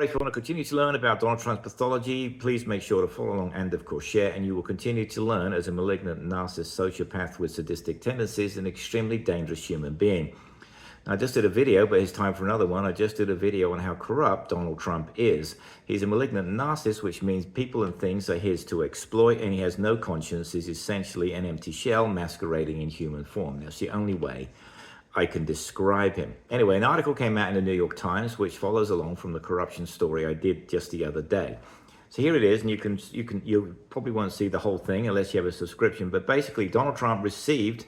If you want to continue to learn about Donald Trump's pathology, please make sure to follow along and, of course, share. And you will continue to learn as a malignant narcissist, sociopath with sadistic tendencies, an extremely dangerous human being. Now, I just did a video, but it's time for another one. I just did a video on how corrupt Donald Trump is. He's a malignant narcissist, which means people and things are his to exploit, and he has no conscience. He's essentially an empty shell masquerading in human form. That's the only way I can describe him. Anyway, an article came out in the New York Times, which follows along from the corruption story I did just the other day. So here it is, and you probably won't see the whole thing unless you have a subscription. But basically, Donald Trump received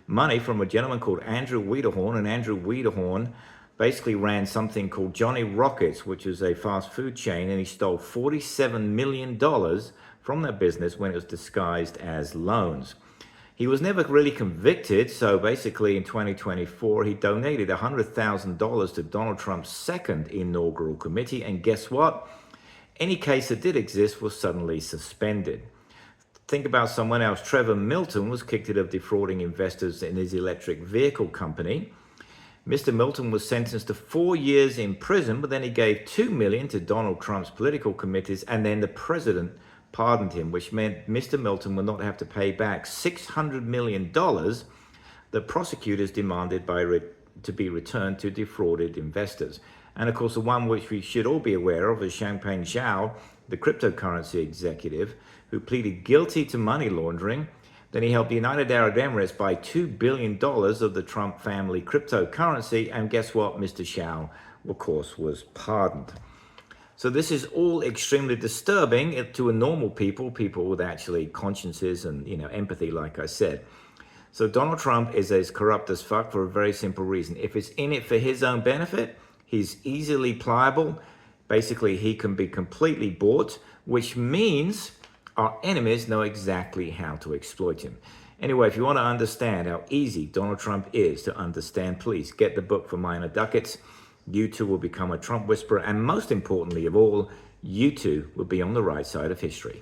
money from a gentleman called Andrew Wiederhorn, and Andrew Wiederhorn basically ran something called Johnny Rockets, which is a fast food chain, and he stole $47 million from that business when it was disguised as loans. He was never really convicted, so basically in 2024, he donated $100,000 to Donald Trump's second inaugural committee, and guess what? Any case that did exist was suddenly suspended. Think about someone else. Trevor Milton was kicked out of defrauding investors in his electric vehicle company. Mr. Milton was sentenced to 4 years in prison, but then he gave $2 million to Donald Trump's political committees, and then the president pardoned him, which meant Mr. Milton would not have to pay back $600 million that prosecutors demanded to be returned to defrauded investors. And of course, the one which we should all be aware of is Changpeng Zhao, the cryptocurrency executive, who pleaded guilty to money laundering. Then he helped the United Arab Emirates buy $2 billion of the Trump family cryptocurrency. And guess what? Mr. Zhao, of course, was pardoned. So this is all extremely disturbing to a normal people with actually consciences and, empathy, like I said. So Donald Trump is as corrupt as fuck for a very simple reason. If it's in it for his own benefit, he's easily pliable. Basically, he can be completely bought, which means our enemies know exactly how to exploit him. Anyway, if you want to understand how easy Donald Trump is to understand, please get the book for minor ducats. You too will become a Trump whisperer, and most importantly of all, you too will be on the right side of history.